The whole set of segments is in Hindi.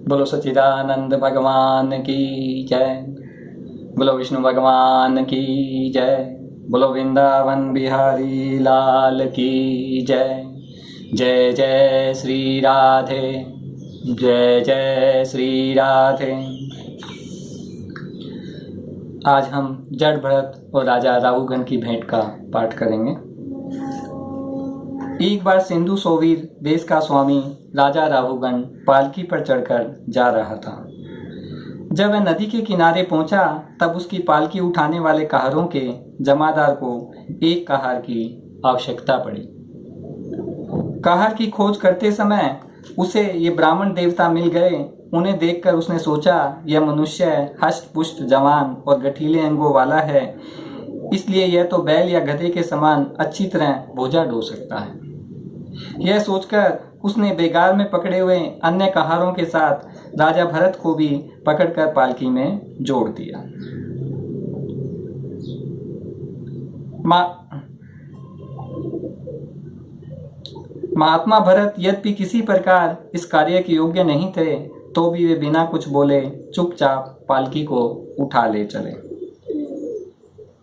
बोलो सच्चिदानंद भगवान की जय। बोलो विष्णु भगवान की जय। बोलो वृंदावन बिहारी लाल की जय। जय जय श्री राधे, जय जय श्री राधे। आज हम जड़ भरत और राजा राहुगण की भेंट का पाठ करेंगे। एक बार सिंधु सोवीर देश का स्वामी राजा राहुगण पालकी पर चढ़कर जा रहा था। जब वह नदी के किनारे पहुंचा तब उसकी पालकी उठाने वाले कहारों के जमादार को एक कहार की आवश्यकता पड़ी। कहार की खोज करते समय उसे ये ब्राह्मण देवता मिल गए। उन्हें देखकर उसने सोचा, यह मनुष्य हष्ट पुष्ट जवान और गठीले अंगों वाला है, इसलिए यह तो बैल या गधे के समान अच्छी तरह बोझा ढो सकता है। यह सोचकर उसने बेगार में पकड़े हुए अन्य कहारों के साथ राजा भरत को भी पकड़कर पालकी में जोड़ दिया। महात्मा भरत यद्यपि किसी प्रकार इस कार्य के योग्य नहीं थे, तो भी वे बिना कुछ बोले चुपचाप पालकी को उठा ले चले।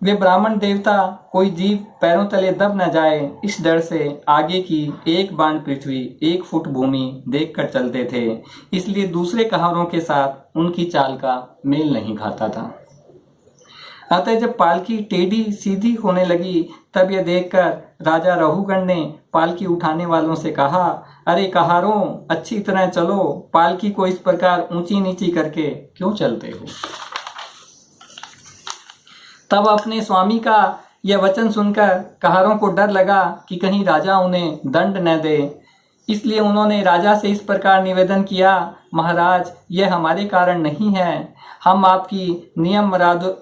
वे ब्राह्मण देवता कोई जीव पैरों तले दब न जाए इस डर से आगे की एक बांड पृथ्वी 1 फुट भूमि देखकर चलते थे, इसलिए दूसरे कहारों के साथ उनकी चाल का मेल नहीं खाता था। अतः जब पालकी टेढ़ी सीधी होने लगी तब यह देखकर राजा राहुगण ने पालकी उठाने वालों से कहा, अरे कहारों, अच्छी तरह चलो, पालकी को इस प्रकार ऊंची नीची करके क्यों चलते हो। तब अपने स्वामी का यह वचन सुनकर कहारों को डर लगा कि कहीं राजा उन्हें दंड न दे, इसलिए उन्होंने राजा से इस प्रकार निवेदन किया, महाराज, यह हमारे कारण नहीं है। हम आपकी नियम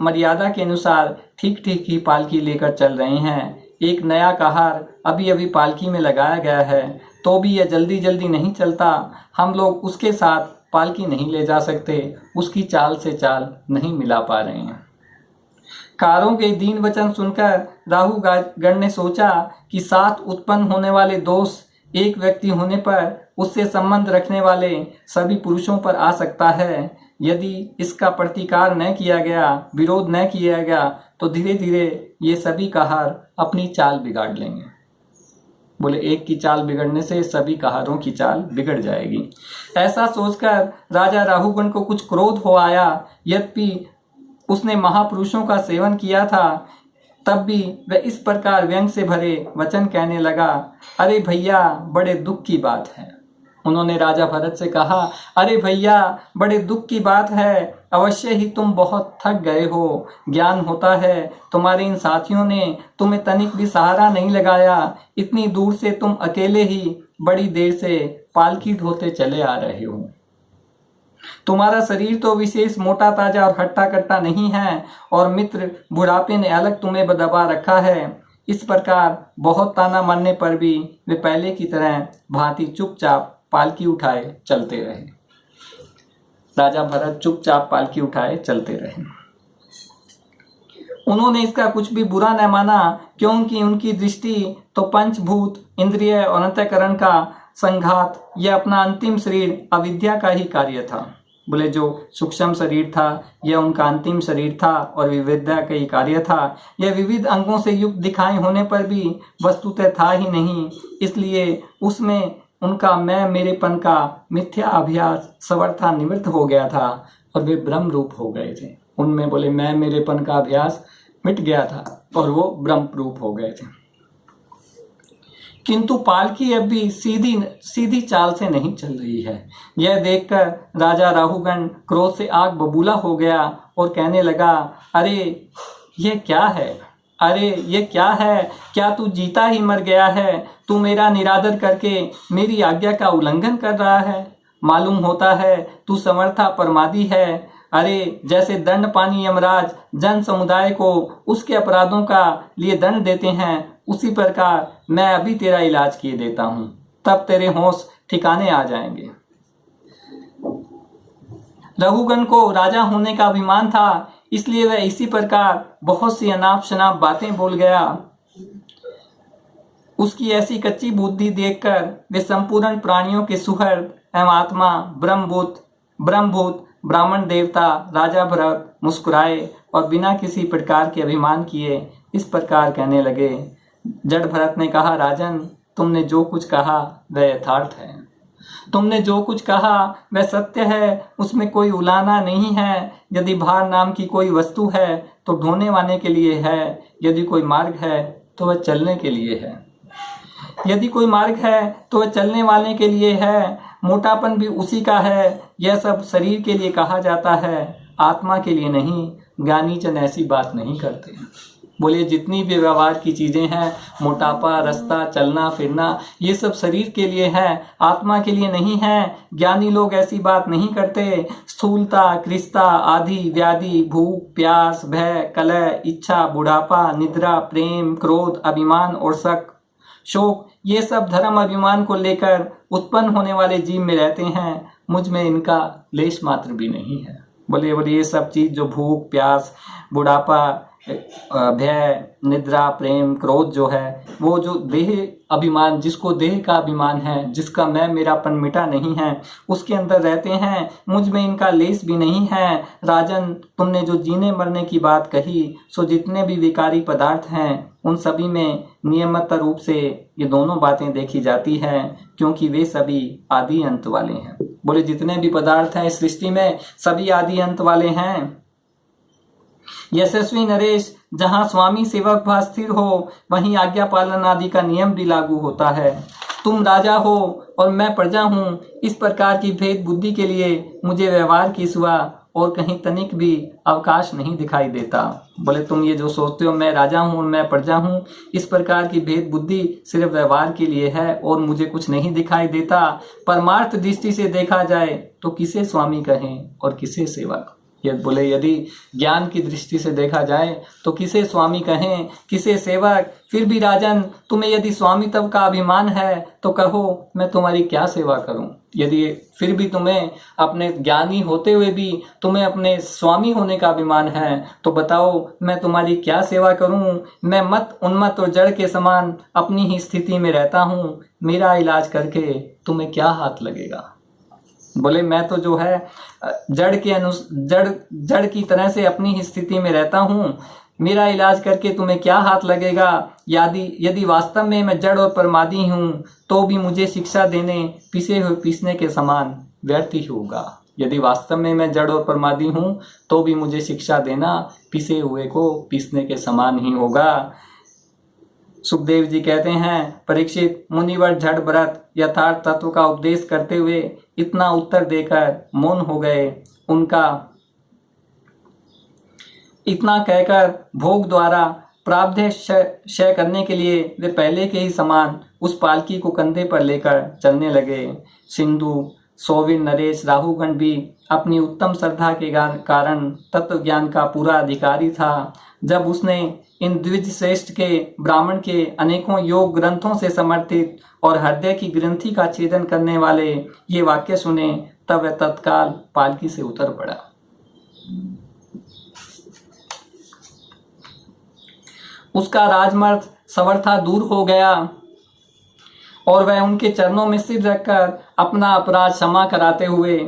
मर्यादा के अनुसार ठीक ठीक ही पालकी लेकर चल रहे हैं। एक नया कहार अभी अभी पालकी में लगाया गया है, तो भी यह जल्दी जल्दी नहीं चलता। हम लोग उसके साथ पालकी नहीं ले जा सकते, उसकी चाल से चाल नहीं मिला पा रहे हैं। कारों के दीन वचन सुनकर राहुगण ने सोचा कि साथ उत्पन्न होने वाले दोष एक व्यक्ति होने पर उससे संबंध रखने वाले सभी पुरुषों पर आ सकता है। यदि इसका प्रतिकार न किया गया, विरोध न किया गया, तो धीरे धीरे ये सभी कहार अपनी चाल बिगाड़ लेंगे। बोले एक की चाल बिगड़ने से सभी कहारों की चाल बिगड़ जाएगी। ऐसा सोचकर राजा राहुगण को कुछ क्रोध हो आया। यद्यपि उसने महापुरुषों का सेवन किया था, तब भी वह इस प्रकार व्यंग से भरे वचन कहने लगा, अरे भैया, बड़े दुख की बात है। उन्होंने राजा भरत से कहा, अरे भैया, बड़े दुख की बात है, अवश्य ही तुम बहुत थक गए हो। ज्ञान होता है तुम्हारे इन साथियों ने तुम्हें तनिक भी सहारा नहीं लगाया। इतनी दूर से तुम अकेले ही बड़ी देर से पालकी ढोते चले आ रहे हो। तुम्हारा शरीर तो विशेष मोटा ताजा और हट्टा कट्टा नहीं है, और मित्र बुढ़ापे ने अलग तुम्हें दबा रखा है। इस प्रकार बहुत ताना मारने पर भी वे पहले की तरह भांति चुपचाप पालकी उठाए चलते रहे। राजा भरत चुपचाप पालकी उठाए चलते रहे। उन्होंने इसका कुछ भी बुरा न माना, क्योंकि उनकी दृष्टि तो पंचभूत, इंद्रिय और अंतःकरण का संघात, यह अपना अंतिम शरीर अविद्या का ही कार्य था। बोले जो सूक्ष्म शरीर था यह उनका अंतिम शरीर था और विविधता का ही कार्य था। यह विविध अंगों से युक्त दिखाई होने पर भी वस्तुतः था ही नहीं, इसलिए उसमें उनका मैं मेरेपन का मिथ्या अभ्यास सर्वथा निवृत्त हो गया था और वे ब्रह्म रूप हो गए थे। उनमें बोले मैं मेरेपन का अभ्यास मिट गया था और वो ब्रह्म रूप हो गए थे। किंतु पालकी अब भी सीधी चाल से नहीं चल रही है। यह देखकर राजा राहुगण क्रोध से आग बबूला हो गया और कहने लगा, अरे ये क्या है, अरे ये क्या है, क्या तू जीता ही मर गया है? तू मेरा निरादर करके मेरी आज्ञा का उल्लंघन कर रहा है। मालूम होता है तू समर्था परमादी है। अरे जैसे दंड पानी यमराज जन समुदाय को उसके अपराधों का लिए दंड देते हैं, उसी प्रकार मैं अभी तेरा इलाज किए देता हूँ, तब तेरे होश ठिकाने आ जाएंगे। रघुगण को राजा होने का अभिमान था, इसलिए वह इसी प्रकार बहुत सी अनाप शनाप बातें बोल गया। उसकी ऐसी कच्ची बुद्धि देखकर वे संपूर्ण प्राणियों के सुहृद एवं आत्मा ब्रह्मभूत ब्राह्मण देवता राजा भरत मुस्कुराए और बिना किसी प्रकार के अभिमान किए इस प्रकार कहने लगे। जड़ भरत ने कहा, राजन, तुमने जो कुछ कहा वह यथार्थ है। तुमने जो कुछ कहा वह सत्य है, उसमें कोई उलाना नहीं है। यदि भार नाम की कोई वस्तु है तो ढोने वाले के लिए है, यदि कोई मार्ग है तो वह चलने के लिए है। यदि कोई मार्ग है तो वह चलने वाले के लिए है। मोटापन भी उसी का है। यह सब शरीर के लिए कहा जाता है, आत्मा के लिए नहीं। ज्ञानी जन ऐसी बात नहीं करते। बोले जितनी भी व्यवहार की चीज़ें हैं, मोटापा, रास्ता, चलना फिरना, ये सब शरीर के लिए है, आत्मा के लिए नहीं है। ज्ञानी लोग ऐसी बात नहीं करते। स्थूलता, कृष्णता आदि व्याधि, भूख, प्यास, भय, कलह, इच्छा, बुढ़ापा, निद्रा, प्रेम, क्रोध, अभिमान और शोक, ये सब धर्म अभिमान को लेकर उत्पन्न होने वाले जीव में रहते हैं। मुझ में इनका लेश मात्र भी नहीं है। बोले ये सब चीज़ जो भूख, प्यास, बुढ़ापा, भय, निद्रा, प्रेम, क्रोध जो है, वो जो देह अभिमान, जिसको देह का अभिमान है, जिसका मैं मेरापन मिटा नहीं है, उसके अंदर रहते हैं। मुझ में इनका लेस भी नहीं है। राजन, तुमने जो जीने मरने की बात कही, सो जितने भी विकारी पदार्थ हैं उन सभी में नियमित रूप से ये दोनों बातें देखी जाती हैं, क्योंकि वे सभी आदि अंत वाले हैं। बोले जितने भी पदार्थ हैं इस सृष्टि में सभी आदि अंत वाले हैं। यशस्वी नरेश, जहाँ स्वामी सेवक भाव स्थिर हो वहीं आज्ञा पालन आदि का नियम भी लागू होता है। तुम राजा हो और मैं प्रजा हूँ, इस प्रकार की भेद बुद्धि के लिए मुझे व्यवहार की सिवा और कहीं तनिक भी अवकाश नहीं दिखाई देता। बोले तुम ये जो सोचते हो मैं राजा हूँ मैं प्रजा हूँ, इस प्रकार की भेद बुद्धि सिर्फ व्यवहार के लिए है और मुझे कुछ नहीं दिखाई देता। परमार्थ दृष्टि से देखा जाए तो किसे स्वामी कहें और किसे सेवक। बोले यदि ज्ञान की दृष्टि से देखा जाए तो किसे स्वामी कहें, किसे सेवक। फिर भी राजन, तुम्हें यदि स्वामित्व का अभिमान है तो कहो मैं तुम्हारी क्या सेवा करूं। यदि फिर भी तुम्हें अपने ज्ञानी होते हुए भी तुम्हें अपने स्वामी होने का अभिमान है तो बताओ मैं तुम्हारी क्या सेवा करूं। मैं मत उन्मत्त और जड़ के समान अपनी ही स्थिति में रहता हूं, मेरा इलाज करके तुम्हें क्या हाथ लगेगा। बोले मैं तो जो है जड़ की तरह से अपनी ही स्थिति में रहता हूँ, मेरा इलाज करके तुम्हें क्या हाथ लगेगा। यदि वास्तव में मैं जड़ और प्रमादी हूँ तो भी मुझे शिक्षा देने पीसे हुए पीसने के समान व्यर्थ ही होगा। यदि वास्तव में मैं जड़ और प्रमादी हूँ तो भी मुझे शिक्षा देना पीसे हुए को पीसने के समान ही होगा। सुखदेव जी कहते हैं, परीक्षित, मुनिवर जड़ भरत यथार्थ तत्व का उपदेश करते हुए इतना उत्तर देकर मौन हो गए। उनका इतना कहकर भोग द्वारा प्रारब्ध क्षय करने के लिए वे पहले के ही समान उस पालकी को कंधे पर लेकर चलने लगे। सिंधु, सोविन, नरेश, राहुगण भी अपनी उत्तम श्रद्धा के कारण तत्व ज्ञान का पूरा अधिकारी था। जब उसने इन द्विज श्रेष्ठ के ब्राह्मण के अनेकों योग ग्रंथों से समर्थित और हृदय की ग्रंथि का छेदन करने वाले ये वाक्य सुने तब वह तत्काल पालकी से उतर पड़ा। उसका राजमर्थ सवर्था दूर हो गया और वह उनके चरणों में सिर रखकर अपना अपराध क्षमा कराते हुए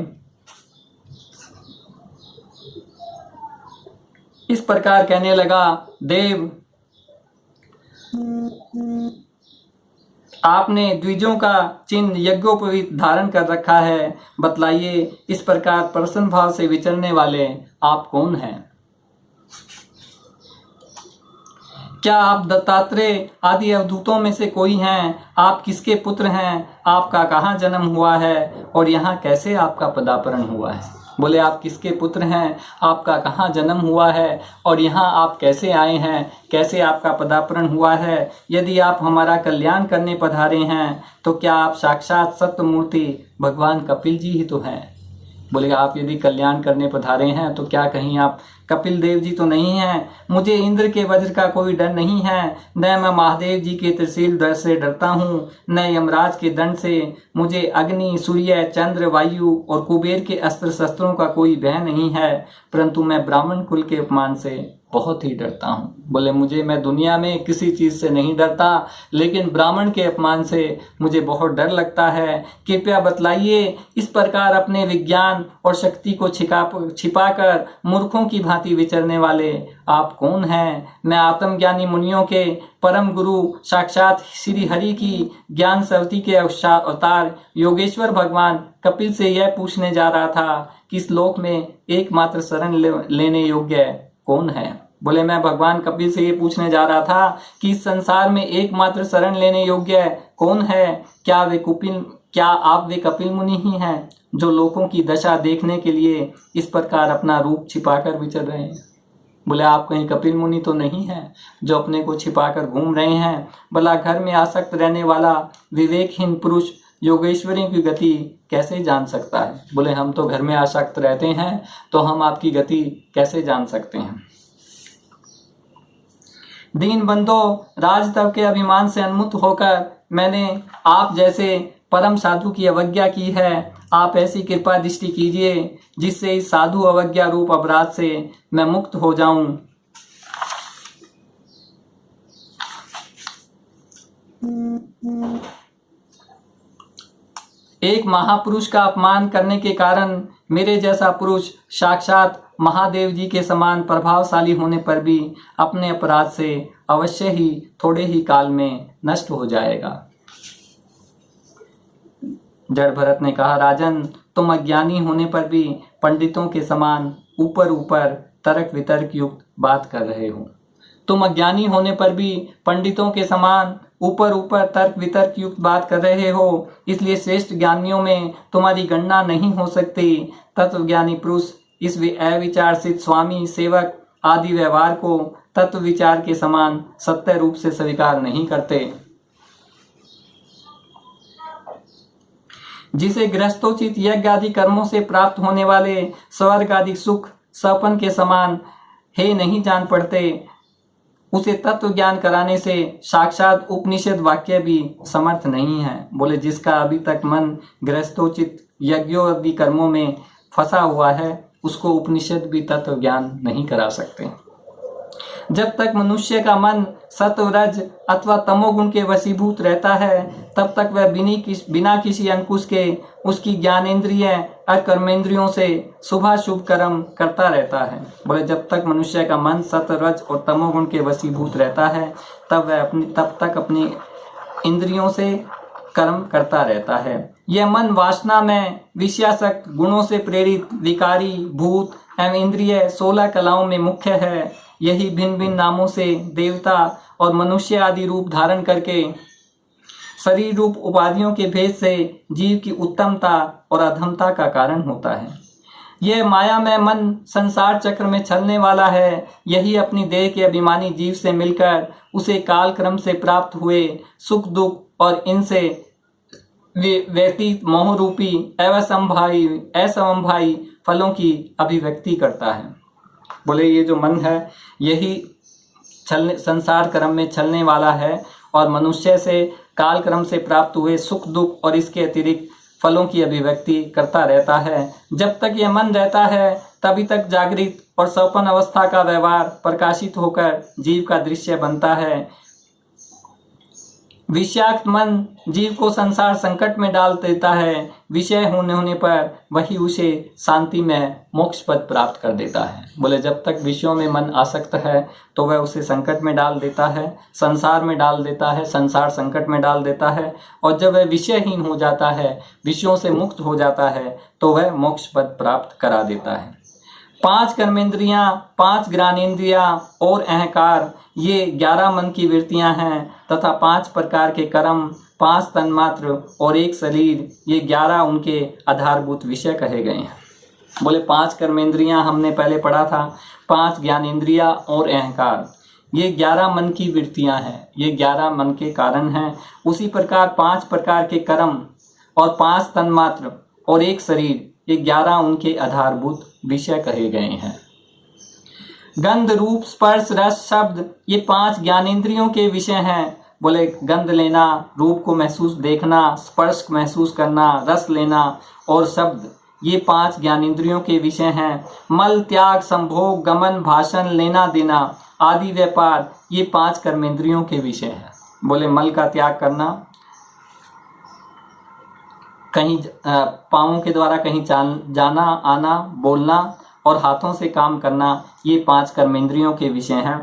इस प्रकार कहने लगा, देव, आपने द्विजों का चिन्ह यज्ञोपवीत धारण कर रखा है, बतलाइए इस प्रकार प्रसन्न भाव से विचरने वाले आप कौन हैं। क्या आप दत्तात्रेय आदि अवधूतों में से कोई हैं? आप किसके पुत्र हैं? आपका कहाँ जन्म हुआ है और यहाँ कैसे आपका पदार्पण हुआ है। बोले आप किसके पुत्र हैं, आपका कहाँ जन्म हुआ है और यहाँ आप कैसे आए हैं, कैसे आपका पदार्पण हुआ है। यदि आप हमारा कल्याण करने पधारे हैं तो क्या आप साक्षात सत्यमूर्ति भगवान कपिल जी ही तो हैं। बोले आप यदि कल्याण करने पधारे हैं तो क्या कहीं आप कपिल देव जी तो नहीं हैं। मुझे इंद्र के वज्र का कोई डर नहीं है, न मैं महादेव जी के त्रिशूल डर से डरता हूँ, न यमराज के दंड से। मुझे अग्नि, सूर्य, चंद्र, वायु और कुबेर के अस्त्र शस्त्रों का कोई भय नहीं है, परंतु मैं ब्राह्मण कुल के अपमान से बहुत ही डरता हूँ। बोले मैं दुनिया में किसी चीज़ से नहीं डरता, लेकिन ब्राह्मण के अपमान से मुझे बहुत डर लगता है। कृपया बतलाइए, इस प्रकार अपने विज्ञान और शक्ति को छिपाकर मूर्खों की भांति विचरने वाले आप कौन हैं? मैं आत्मज्ञानी मुनियों के परम गुरु साक्षात श्री हरि की ज्ञान सवती के अवतार योगेश्वर भगवान कपिल से यह पूछने जा रहा था कि इस लोक में एकमात्र शरण लेने योग्य कौन है। बोले मैं भगवान कपिल से ये पूछने जा रहा था कि इस संसार में एकमात्र शरण लेने योग्य कौन है। क्या आप वे कपिल मुनि ही हैं जो लोगों की दशा देखने के लिए इस प्रकार अपना रूप छिपाकर विचर रहे हैं? बोले आप कहीं कपिल मुनि तो नहीं हैं जो अपने को छिपाकर घूम रहे हैं? भला घर में आसक्त रहने वाला विवेकहीन पुरुष योगेश्वरी की गति कैसे जान सकता है? बोले हम तो घर में आसक्त रहते हैं, तो हम आपकी गति कैसे जान सकते हैं? दीन बंधो, राजतव के अभिमान से उन्मुक्त होकर मैंने आप जैसे परम साधु की अवज्ञा की है। आप ऐसी कृपा दृष्टि कीजिए जिससे इस साधु अवज्ञा रूप अपराध से मैं मुक्त हो जाऊं। एक महापुरुष का अपमान करने के कारण मेरे जैसा पुरुष साक्षात महादेव जी के समान प्रभावशाली होने पर भी अपने अपराध से अवश्य ही थोड़े ही काल में नष्ट हो जाएगा। जड़ भरत ने कहा, राजन तुम अज्ञानी होने पर भी पंडितों के समान ऊपर ऊपर तर्क वितर्क युक्त बात कर रहे हो। तुम अज्ञानी होने पर भी पंडितों के समान ऊपर ऊपर तर्क वितर्क युक्त बात कर रहे हो, इसलिए श्रेष्ठ ज्ञानियों में तुम्हारी गणना नहीं हो सकती। तत्वज्ञानी पुरुष इस अविचारसित स्वामी सेवक आदि व्यवहार को तत्व विचार के समान सत्य रूप से स्वीकार नहीं करते। जिसे गृहस्थोचित यज्ञ आदि कर्मों से प्राप्त होने वाले स्वर्ग आदि सुख सपन के समान हे नहीं जान पड़ते, उसे तत्व ज्ञान कराने से साक्षात उपनिषद वाक्य भी समर्थ नहीं है। बोले जिसका अभी तक मन गृहस्थोचित यज्ञों आदि कर्मों में फंसा हुआ है, उसको उपनिषद भी तत्व ज्ञान नहीं करा सकते। जब तक मनुष्य का मन सत्वरज अथवा तमोगुण के वशीभूत रहता है, तब तक वह बिना किसी अंकुश के उसकी ज्ञानेंद्रिय और कर्मेंद्रियों से शुभाशुभ कर्म करता रहता है। बोले जब तक मनुष्य का मन सत्वरज और तमोगुण के वशीभूत रहता है, तब तक अपनी इंद्रियों से कर्म करता रहता है। यह मन वासना में विषयासक्त गुणों से प्रेरित विकारी भूत एवं इंद्रिय 16 कलाओं में मुख्य है। यही भिन्न भिन्न नामों से देवता और मनुष्य आदि रूप धारण करके शरीर रूप उपाधियों के भेद से जीव की उत्तमता और अधमता का कारण होता है। यह माया में मन संसार चक्र में चलने वाला है। यही अपनी देह के अभिमानी जीव से मिलकर उसे काल क्रम से प्राप्त हुए सुख दुख और इनसे व्यतीत मोह रूपी असमभाई फलों की अभिव्यक्ति करता है। बोले ये जो मन है यही संसार क्रम में चलने वाला है और मनुष्य से काल क्रम से प्राप्त हुए सुख दुख और इसके अतिरिक्त फलों की अभिव्यक्ति करता रहता है। जब तक यह मन रहता है तभी तक जागृत और सपन अवस्था का व्यवहार प्रकाशित होकर जीव का दृश्य बनता है। विषयाक्त मन जीव को संसार संकट में डाल देता है। विषय होने पर वही उसे शांति में मोक्ष पद प्राप्त कर देता है। बोले जब तक विषयों में मन आसक्त है तो वह उसे संकट में डाल देता है, संसार में डाल देता है, संसार संकट में डाल देता है। और जब वह विषयहीन हो जाता है, विषयों से मुक्त हो जाता है, तो वह मोक्ष पद प्राप्त करा देता है। 5 कर्मेंद्रियां, 5 ज्ञानेंद्रियां और अहंकार, ये 11 मन की वृत्तियां हैं तथा 5 प्रकार के कर्म, 5 तन्मात्र और 1 शरीर, ये 11 उनके आधारभूत विषय कहे गए हैं। बोले 5 कर्मेंद्रियां हमने पहले पढ़ा था, 5 ज्ञानेंद्रियां और अहंकार, ये 11 मन की वृत्तियां हैं, ये 11 मन के कारण हैं। उसी प्रकार 5 प्रकार के कर्म और 5 तन्मात्र और 1 शरीर, ये 11 उनके आधारभूत विषय कहे गए हैं। गंध रूप स्पर्श रस शब्द, ये 5 ज्ञानेंद्रियों के विषय हैं। बोले गंध लेना, रूप को महसूस देखना, स्पर्श महसूस करना, रस लेना और शब्द, ये 5 ज्ञानेंद्रियों के विषय हैं। मल, त्याग, संभोग, गमन, भाषण, लेना देना आदि व्यापार ये 5 कर्मेंद्रियों के विषय हैं। बोले मल का त्याग करना, कहीं पाँवों के द्वारा कहीं जाना आना, बोलना और हाथों से काम करना ये 5 कर्मेंद्रियों के विषय हैं।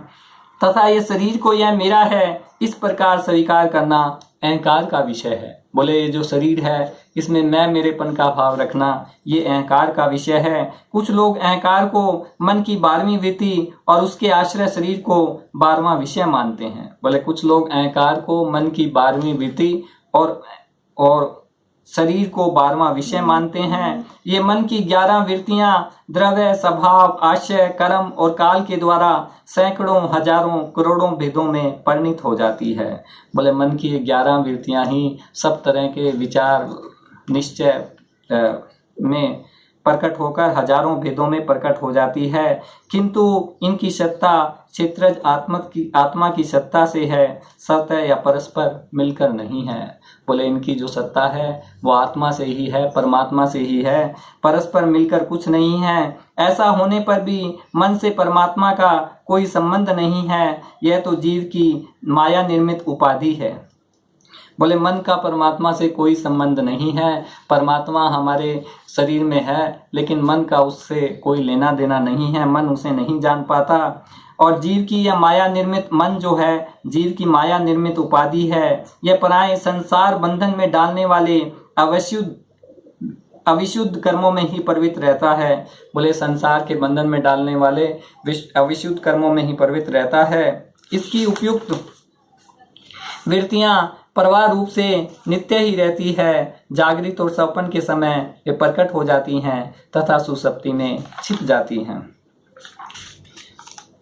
तथा ये शरीर को यह मेरा है इस प्रकार स्वीकार करना अहंकार का विषय है। बोले ये जो शरीर है इसमें मैं मेरेपन का भाव रखना ये अहंकार का विषय है। कुछ लोग अहंकार को मन की 12वीं वृत्ति और उसके आश्रय शरीर को 12वां विषय मानते हैं। बोले कुछ लोग अहंकार को मन की 12वीं वृत्ति और शरीर को 12वां विषय मानते हैं। ये मन की 11 वृत्तियां द्रव्य, स्वभाव, आशय, कर्म और काल के द्वारा सैकड़ों, हजारों, करोड़ों भेदों में परिणित हो जाती है। बोले मन की 11 वृत्तियां ही सब तरह के विचार निश्चय में प्रकट होकर हजारों भेदों में प्रकट हो जाती है, किंतु इनकी सत्ता क्षेत्रज आत्मा की सत्ता से है, स्वतः या परस्पर मिलकर नहीं है। बोले इनकी जो सत्ता है वो आत्मा से ही है, परमात्मा से ही है, परस्पर मिलकर कुछ नहीं है। ऐसा होने पर भी मन से परमात्मा का कोई संबंध नहीं है, यह तो जीव की माया निर्मित उपाधि है। बोले मन का परमात्मा से कोई संबंध नहीं है, परमात्मा हमारे शरीर में है लेकिन मन का उससे कोई लेना देना नहीं है, मन उसे नहीं जान पाता। और जीव की यह माया निर्मित मन जो है जीव की माया निर्मित उपाधि है, यह पराये संसार बंधन में डालने वाले अविशुद्ध कर्मों में ही प्रवृत्त रहता है। बोले संसार के बंधन में डालने वाले अविशुद्ध कर्मों में ही प्रवृत्त रहता है। इसकी उपयुक्त वृत्तियां प्रवाह रूप से नित्य ही रहती है, जागृत और स्वप्न के समय वे प्रकट हो जाती हैं तथा सुसुप्ति में छिप जाती हैं।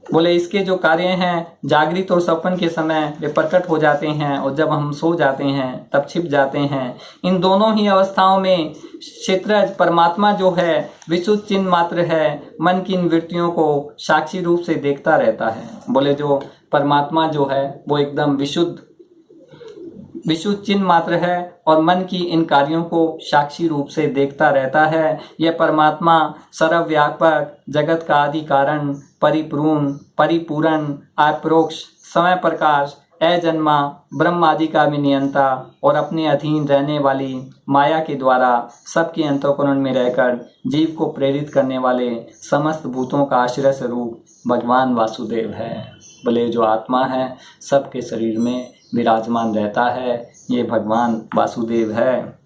बोले इसके जो कार्य हैं जागृत और स्वप्न के समय वे प्रकट हो जाते हैं और जब हम सो जाते हैं तब छिप जाते हैं। इन दोनों ही अवस्थाओं में क्षेत्रज परमात्मा जो है विशुद्ध चिन्ह मात्र है, मन की इन वृत्तियों को साक्षी रूप से देखता रहता है। बोले जो परमात्मा जो है वो एकदम विशुद्ध चिन्ह मात्र है और मन की इन कार्यों को साक्षी रूप से देखता रहता है। यह परमात्मा सर्वव्यापक, जगत का आदि कारण, परिपूर्ण, अपरोक्ष, समय प्रकाश, अजन्मा, ब्रह्म आदि का भी नियंता और अपने अधीन रहने वाली माया के द्वारा सबके अंतःकरण में रहकर जीव को प्रेरित करने वाले समस्त भूतों का आश्रय स्वरूप भगवान वासुदेव है। बोले जो आत्मा है सबके शरीर में विराजमान रहता है, ये भगवान वासुदेव है।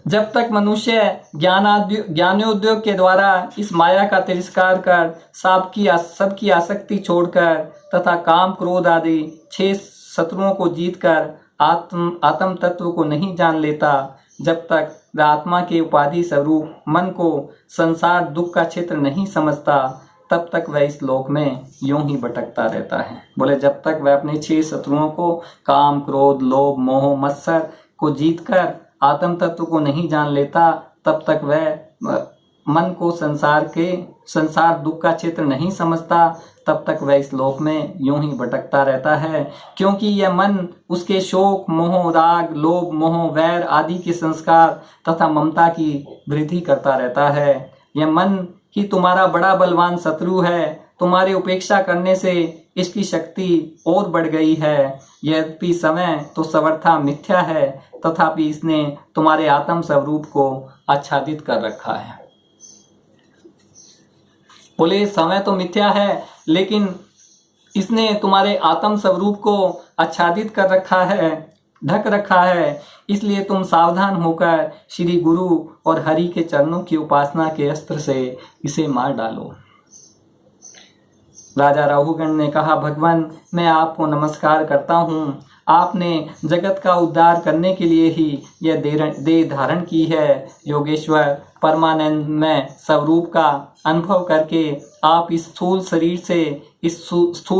जब तक मनुष्य ज्ञानोद्योग के द्वारा इस माया का तिरस्कार कर सबकी आसक्ति छोड़कर तथा काम, क्रोध आदि 6 शत्रुओं को जीतकर आत्म तत्व को नहीं जान लेता, जब तक वह आत्मा के उपाधि स्वरूप मन को संसार दुख का क्षेत्र नहीं समझता, तब तक वह इस लोक में यूं ही भटकता रहता है। बोले जब तक वह अपने 6 शत्रुओं को काम, क्रोध, लोभ, मोह, मत्सर को जीतकर आत्म तत्व को नहीं जान लेता, तब तक वह मन को संसार दुख का क्षेत्र नहीं समझता, तब तक वह इस लोक में यूं ही भटकता रहता है। क्योंकि यह मन उसके शोक, मोह, राग, लोभ, मोह, वैर आदि के संस्कार तथा ममता की वृद्धि करता रहता है। यह मन ही तुम्हारा बड़ा बलवान शत्रु है, तुम्हारी उपेक्षा करने से इसकी शक्ति और बढ़ गई है। यद्यपि समय तो सर्वथा मिथ्या है, तथापि इसने तुम्हारे आत्म स्वरूप को आच्छादित कर रखा है। बोले समय तो मिथ्या है लेकिन इसने तुम्हारे आत्म स्वरूप को आच्छादित कर रखा है, ढक रखा है। इसलिए तुम सावधान होकर श्री गुरु और हरि के चरणों की उपासना के अस्त्र से इसे मार डालो। राजा राहुगण ने कहा, भगवान मैं आपको नमस्कार करता हूँ, आपने जगत का उद्धार करने के लिए ही यह देह धारण की है। योगेश्वर परमानंद में स्वरूप का अनुभव करके आप इस स्थूल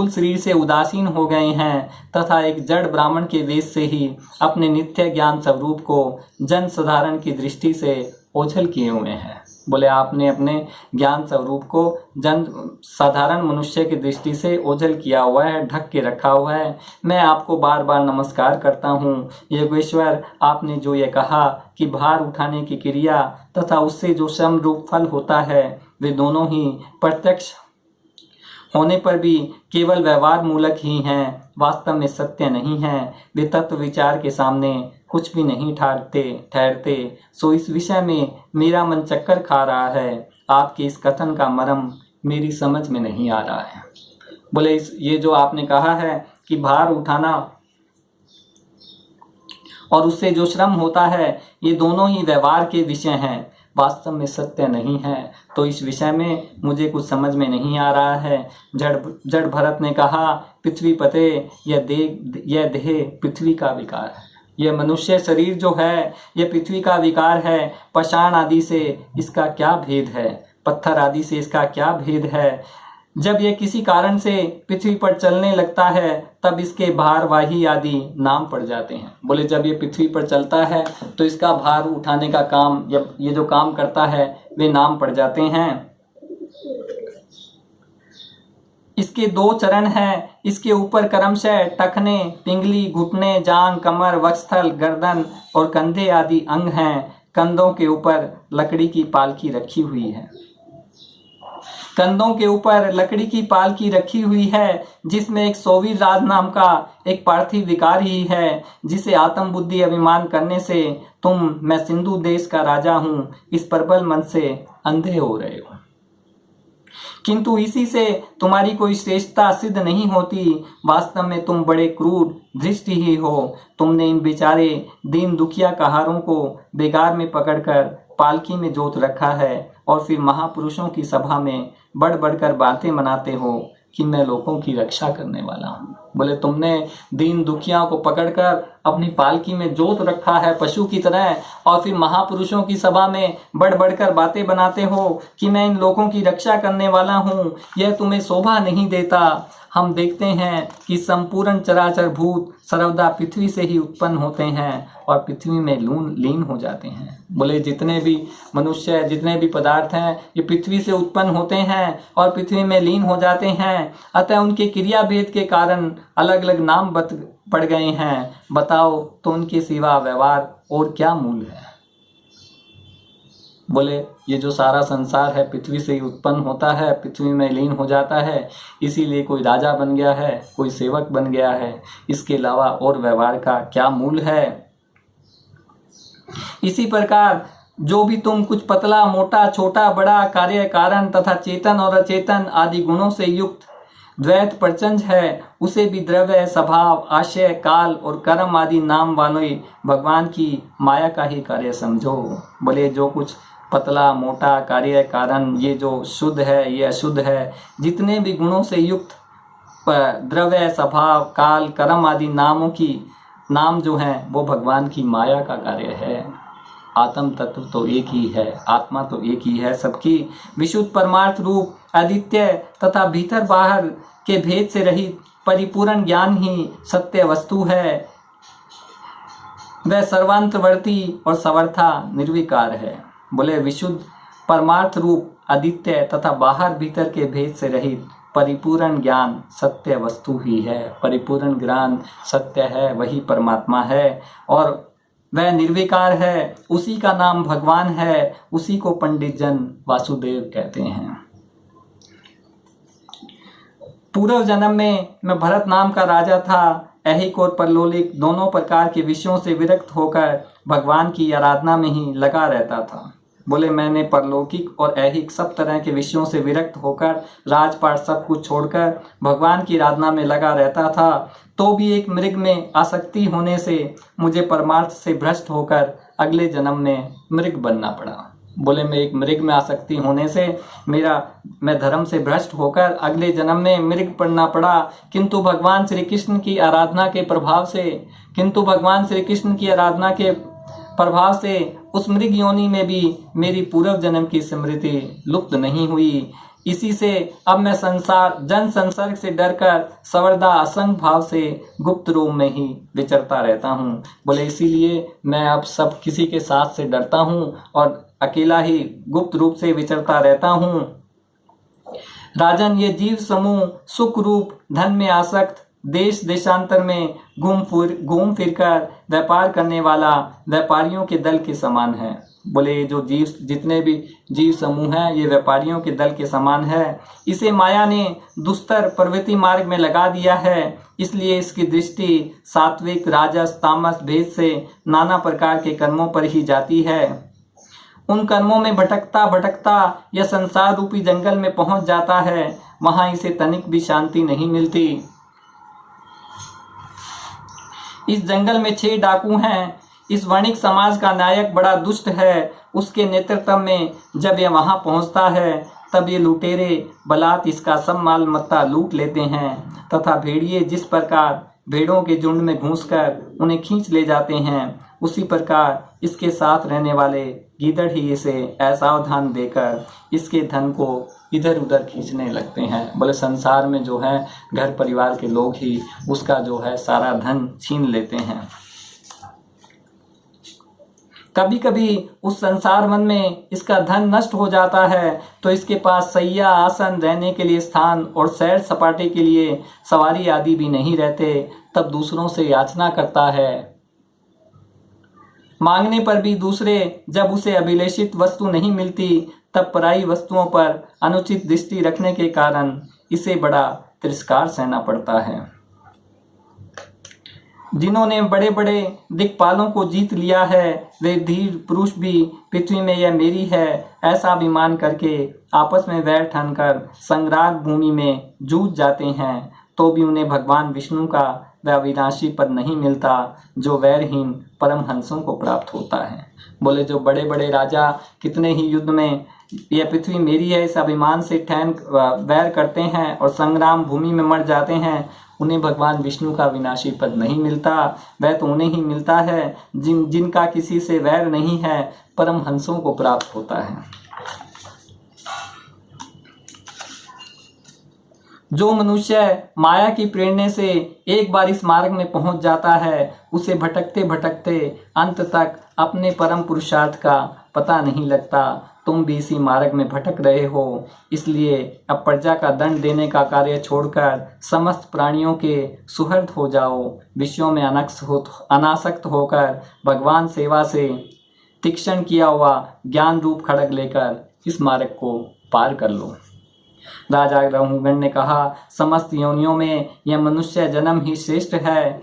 शरीर से उदासीन हो गए हैं तथा एक जड़ ब्राह्मण के वेश से ही अपने नित्य ज्ञान स्वरूप को जन साधारण की दृष्टि से ओझल किए हुए हैं। बोले आपने अपने ज्ञान स्वरूप को जन साधारण मनुष्य की दृष्टि से ओझल किया हुआ है, ढक के रखा हुआ है। मैं आपको बार बार नमस्कार करता हूँ योगेश्वर। आपने जो ये कहा कि भार उठाने की क्रिया तथा उससे जो श्रम रूप फल होता है वे दोनों ही प्रत्यक्ष होने पर भी केवल व्यवहार मूलक ही हैं, वास्तव में सत्य नहीं हैं। वे तत्व विचार के सामने कुछ भी नहीं ठहरते। सो इस विषय में मेरा मन चक्कर खा रहा है। आपके इस कथन का मर्म मेरी समझ में नहीं आ रहा है। बोले ये जो आपने कहा है कि भार उठाना और उससे जो श्रम होता है ये दोनों ही व्यवहार के विषय हैं, वास्तव में सत्य नहीं है। तो इस विषय में मुझे कुछ समझ में नहीं आ रहा है। जड़ भरत ने कहा पृथ्वी पते, यह देह पृथ्वी का विकार है। यह मनुष्य शरीर जो है यह पृथ्वी का विकार है। पाषाण आदि से इसका क्या भेद है, पत्थर आदि से इसका क्या भेद है। जब यह किसी कारण से पृथ्वी पर चलने लगता है तब इसके भारवाही आदि नाम पड़ जाते हैं। बोले जब ये पृथ्वी पर चलता है तो इसका भार उठाने का काम, ये जो काम करता है वे नाम पड़ जाते हैं। इसके 2 चरण हैं। इसके ऊपर क्रमशः टखने, पिंगली, घुटने, जांघ, कमर, वक्षस्थल, गर्दन और कंधे आदि अंग हैं। कंधों के ऊपर लकड़ी की पालकी रखी हुई है। कंधों के ऊपर लकड़ी की पालकी रखी हुई है जिसमें एक सोवीर राज नाम का एक पार्थिव विकार ही है, जिसे आत्म बुद्धि अभिमान करने से तुम, मैं सिंधु देश का राजा हूँ, इस प्रबल मन से अंधे हो रहे हो। किंतु इसी से तुम्हारी कोई श्रेष्ठता सिद्ध नहीं होती। वास्तव में तुम बड़े क्रूर धृष्ट ही हो। तुमने इन बेचारे दीन दुखिया कहारों को बेगार में पकड़कर पालकी में जोत रखा है और फिर महापुरुषों की सभा में बढ़ बढ़कर बातें मनाते हो कि मैं लोगों की रक्षा करने वाला हूँ। बोले तुमने दीन दुखिया को पकड़कर अपनी पालकी में जोत रखा है पशु की तरह, और फिर महापुरुषों की सभा में बढ़ बढ़कर बातें बनाते हो कि मैं इन लोगों की रक्षा करने वाला हूँ। यह तुम्हें शोभा नहीं देता। हम देखते हैं कि संपूर्ण चराचर भूत सर्वदा पृथ्वी से ही उत्पन्न होते हैं और पृथ्वी में लीन हो जाते हैं। बोले जितने भी मनुष्य, जितने भी पदार्थ हैं ये पृथ्वी से उत्पन्न होते हैं और पृथ्वी में लीन हो जाते हैं। अतः उनके क्रिया भेद के कारण अलग अलग नाम पड़ गए हैं। बताओ तो उनके सिवा व्यवहार और क्या मूल है। बोले ये जो सारा संसार है पृथ्वी से ही उत्पन्न होता है, पृथ्वी में लीन हो जाता है, इसीलिए कोई राजा बन गया है, कोई सेवक बन गया है। इसके अलावा और व्यवहार का क्या मूल है। इसी प्रकार जो भी तुम कुछ पतला, मोटा, छोटा, बड़ा, कार्य कारण तथा चेतन और अचेतन आदि गुणों से युक्त द्वैत प्रचंड है, उसे भी द्रव्य, स्वभाव, आशय, काल और कर्म आदि नाम वाले भगवान की माया का ही कार्य समझो। बोले जो कुछ पतला, मोटा, कार्य कारण, ये जो शुद्ध है, ये अशुद्ध है, जितने भी गुणों से युक्त द्रव्य, स्वभाव, काल, कर्म आदि नाम जो हैं वो भगवान की माया का कार्य है। आत्म तत्व तो एक ही है, आत्मा तो एक ही है सबकी। विशुद्ध परमार्थ रूप अद्वितीय तथा भीतर बाहर के भेद से रहित परिपूर्ण ज्ञान ही सत्य वस्तु है। वह सर्वांतवर्ती और सर्वथा निर्विकार है। बोले विशुद्ध परमार्थ रूप अद्वितीय तथा बाहर भीतर के भेद से रहित परिपूर्ण ज्ञान सत्य वस्तु ही है। परिपूर्ण ज्ञान सत्य है, वही परमात्मा है और वह निर्विकार है। उसी का नाम भगवान है। उसी को पंडित जन वासुदेव कहते हैं। पूर्व जन्म में मैं भरत नाम का राजा था। ऐहिक और परलौकिक दोनों प्रकार के विषयों से विरक्त होकर भगवान की आराधना में ही लगा रहता था। बोले मैंने परलौकिक और ऐहिक सब तरह के विषयों से विरक्त होकर राजपाट सब कुछ छोड़कर भगवान की आराधना में लगा रहता था। तो भी एक मृग में आसक्ति होने से मुझे परमार्थ से भ्रष्ट होकर अगले जन्म में मृग बनना पड़ा। बोले मैं एक मृग में आसक्ति होने से मैं धर्म से भ्रष्ट होकर अगले जन्म में मृग बनना पड़ा। किंतु भगवान श्री कृष्ण की आराधना के प्रभाव से उस मृग योनि में भी मेरी पूर्व जन्म की स्मृति लुप्त नहीं हुई। इसी से अब मैं जन संसर्ग से डरकर सर्वदा असंग भाव से गुप्त रूप में ही विचरता रहता हूँ। बोले इसीलिए मैं अब सब किसी के साथ से डरता हूँ और अकेला ही गुप्त रूप से विचरता रहता हूँ। राजन, ये जीव समूह सुख रूप धन में आसक्त देश देशांतर में घूम फिरकर व्यापार करने वाला व्यापारियों के दल के समान है। बोले जो जितने भी जीव समूह हैं ये व्यापारियों के दल के समान है। इसे माया ने दुस्तर प्रवृत्ति मार्ग में लगा दिया है, इसलिए इसकी दृष्टि सात्विक राजस तामस भेद से नाना प्रकार के कर्मों पर ही जाती है। उन कर्मों में भटकता भटकता यह संसार रूपी जंगल में पहुंच जाता है। वहां इसे तनिक भी शांति नहीं मिलती। इस जंगल में 6 डाकू हैं। इस वणिक समाज का नायक बड़ा दुष्ट है। उसके नेतृत्व में जब यह वहां पहुंचता है तब ये लुटेरे बलात् इसका सब माल मत्ता लूट लेते हैं तथा भेड़िए जिस प्रकार भेड़ों के झुंड में घुसकर उन्हें खींच ले जाते हैं, उसी प्रकार इसके साथ रहने वाले गीदड़ ही इसे असावधान देकर इसके धन को इधर उधर खींचने लगते हैं। बोले संसार में जो है घर परिवार के लोग ही उसका जो है सारा धन छीन लेते हैं। कभी कभी उस संसार वन में इसका धन नष्ट हो जाता है तो इसके पास सैया आसन रहने के लिए स्थान और सैर सपाटे के लिए सवारी आदि भी नहीं रहते। तब दूसरों से याचना करता है। मांगने पर भी दूसरे जब उसे अभिलेषित वस्तु नहीं मिलती तब पराई वस्तुओं पर अनुचित दृष्टि रखने के कारण इसे बड़ा तिरस्कार सहना पड़ता है। जिन्होंने बड़े बड़े दिक्पालों को जीत लिया है वे धीर पुरुष भी पृथ्वी में यह मेरी है ऐसा अभिमान करके आपस में वैर ठानकर संग्राम भूमि में जूझ जाते हैं, तो भी उन्हें भगवान विष्णु का वह अविनाशी पद नहीं मिलता जो वैरहीन परमहंसों को प्राप्त होता है। बोले जो बड़े बड़े राजा कितने ही युद्ध में यह पृथ्वी मेरी है इस अभिमान से ठहन वैर करते हैं और संग्राम भूमि में मर जाते हैं, उन्हें भगवान विष्णु का विनाशी पद नहीं मिलता। वह तो उन्हें ही मिलता है जिनका किसी से वैर नहीं है, परमहंसों को प्राप्त होता है। जो मनुष्य माया की प्रेरणा से एक बार इस मार्ग में पहुंच जाता है उसे भटकते भटकते अंत तक अपने परम पुरुषार्थ का पता नहीं लगता। तुम भी इसी मार्ग में भटक रहे हो, इसलिए अब प्रजा का दंड देने का कार्य छोड़कर समस्त प्राणियों के सुहृद हो जाओ। विषयों में अनासक्त होकर भगवान सेवा से तीक्ष्ण किया हुआ ज्ञान रूप खड़ग लेकर इस मार्ग को पार कर लो। राजा रघुगण ने कहा, समस्त योनियों में यह मनुष्य जन्म ही श्रेष्ठ है।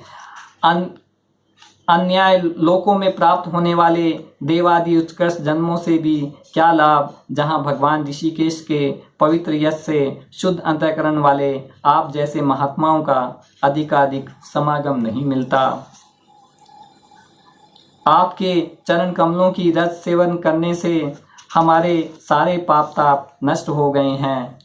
अन्याय लोकों में प्राप्त होने वाले देवादि उत्कृष्ट जन्मों से भी क्या लाभ, जहाँ भगवान ऋषिकेश के पवित्र यश से शुद्ध अंतःकरण वाले आप जैसे महात्माओं का अधिकाधिक समागम नहीं मिलता। आपके चरण कमलों की रस सेवन करने से हमारे सारे पाप ताप नष्ट हो गए हैं।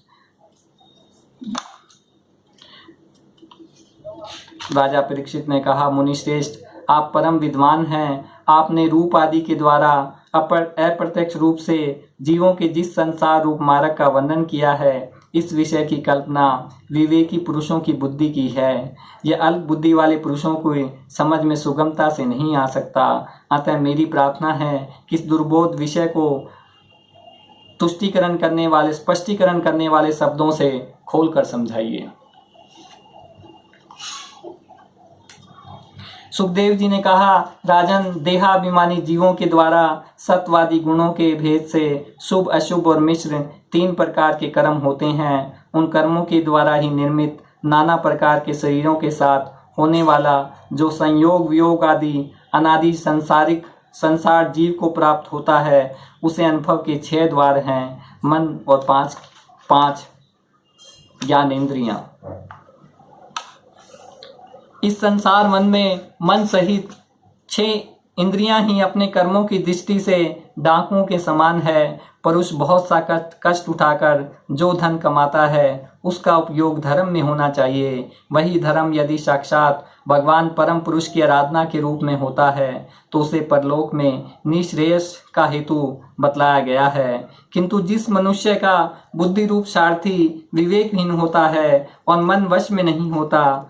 राजा परीक्षित ने कहा, मुनिश्रेष्ठ आप परम विद्वान हैं। आपने रूप आदि के द्वारा अप्रत्यक्ष रूप से जीवों के जिस संसार रूप मार्ग का वर्णन किया है, इस विषय की कल्पना विवेकी पुरुषों की बुद्धि की है। यह अल्प बुद्धि वाले पुरुषों को समझ में सुगमता से नहीं आ सकता। अतः मेरी प्रार्थना है कि इस दुर्बोध विषय को स्पष्टीकरण करने वाले शब्दों से खोलकर समझाइए। सुखदेव जी ने कहा, राजन, देहाभिमानी जीवों के द्वारा सत्वादी गुणों के भेद से शुभ अशुभ और मिश्र 3 प्रकार के कर्म होते हैं। उन कर्मों के द्वारा ही निर्मित नाना प्रकार के शरीरों के साथ होने वाला जो संयोग वियोग आदि अनादि संसार जीव को प्राप्त होता है, उसे अनुभव के 6 द्वार हैं, मन और 5 ज्ञानेंद्रियां। इस संसार मन में मन सहित 6 इंद्रियां ही अपने कर्मों की दृष्टि से डाकुओं के समान है। पुरुष बहुत सा कष्ट उठाकर जो धन कमाता है उसका उपयोग धर्म में होना चाहिए। वही धर्म यदि साक्षात भगवान परम पुरुष की आराधना के रूप में होता है तो उसे परलोक में निःश्रेयस का हेतु बतलाया गया है। किंतु जिस मनुष्य का बुद्धि रूप सारथी विवेकहीन होता है और मन वश में नहीं होता,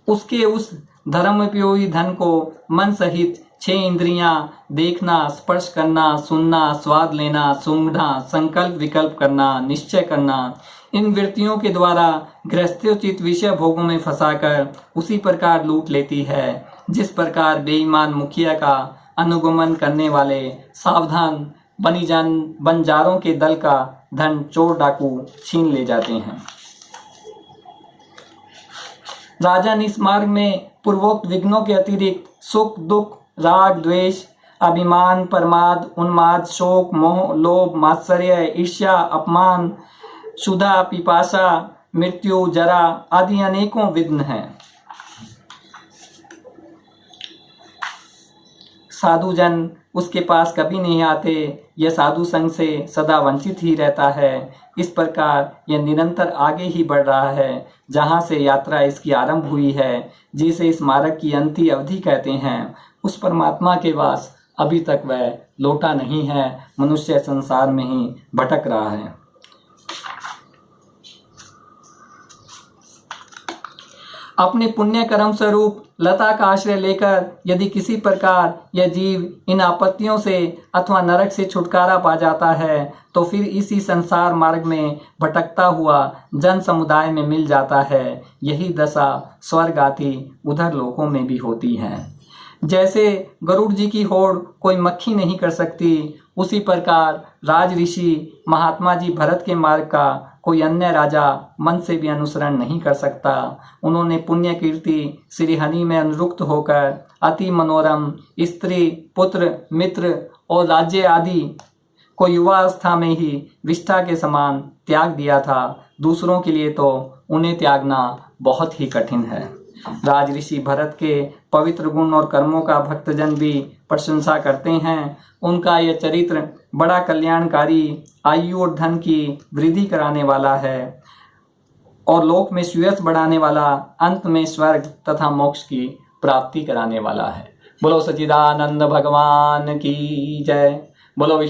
उसके उस धर्म उपयोगी धन को मन सहित 6 इंद्रियां देखना, स्पर्श करना, सुनना, स्वाद लेना, सूंघना, संकल्प विकल्प करना, निश्चय करना, इन वृत्तियों के द्वारा गृहस्थोचित विषय भोगों में फंसाकर उसी प्रकार लूट लेती है जिस प्रकार बेईमान मुखिया का अनुगमन करने वाले सावधान बंजारों के दल का धन चोर डाकू छीन ले जाते हैं। राजा इस मार्ग में पूर्वोक्त विघ्नों के अतिरिक्त सुख, दुख, राग, द्वेष, अभिमान, प्रमाद, उन्माद, शोक, मोह, लोभ, मात्सर्य, ईर्ष्या, अपमान, क्षुधा, पिपासा, मृत्यु, जरा आदि अनेकों विघ्न हैं। साधु जन उसके पास कभी नहीं आते। यह साधु संग से सदा वंचित ही रहता है। इस प्रकार यह निरंतर आगे ही बढ़ रहा है। जहाँ से यात्रा इसकी आरंभ हुई है, जिसे इस मार्ग की अंतिम अवधि कहते हैं, उस परमात्मा के पास अभी तक वह लौटा नहीं है। मनुष्य संसार में ही भटक रहा है। अपने पुण्य कर्म स्वरूप लता का आश्रय लेकर यदि किसी प्रकार यह जीव इन आपत्तियों से अथवा नरक से छुटकारा पा जाता है तो फिर इसी संसार मार्ग में भटकता हुआ जन समुदाय में मिल जाता है। यही दशा स्वर्ग आदि उधर लोकों में भी होती है। जैसे गरुड़ जी की होड़ कोई मक्खी नहीं कर सकती, उसी प्रकार राज ऋषि महात्मा जी भरत के मार्ग का कोई अन्य राजा मन से भी अनुसरण नहीं कर सकता। उन्होंने पुण्य कीर्ति श्री हनि में अनुरुक्त होकर अति मनोरम स्त्री, पुत्र, मित्र और राज्य आदि को युवावस्था में ही विष्ठा के समान त्याग दिया था। दूसरों के लिए तो उन्हें त्यागना बहुत ही कठिन है। राज ऋषि भरत के पवित्र गुण और कर्मों का भक्तजन भी प्रशंसा करते हैं। उनका यह चरित्र बड़ा कल्याणकारी, आयु और धन की वृद्धि कराने वाला है और लोक में सुयश बढ़ाने वाला, अंत में स्वर्ग तथा मोक्ष की प्राप्ति कराने वाला है। बोलो सच्चिदानंद भगवान की जय। बोलो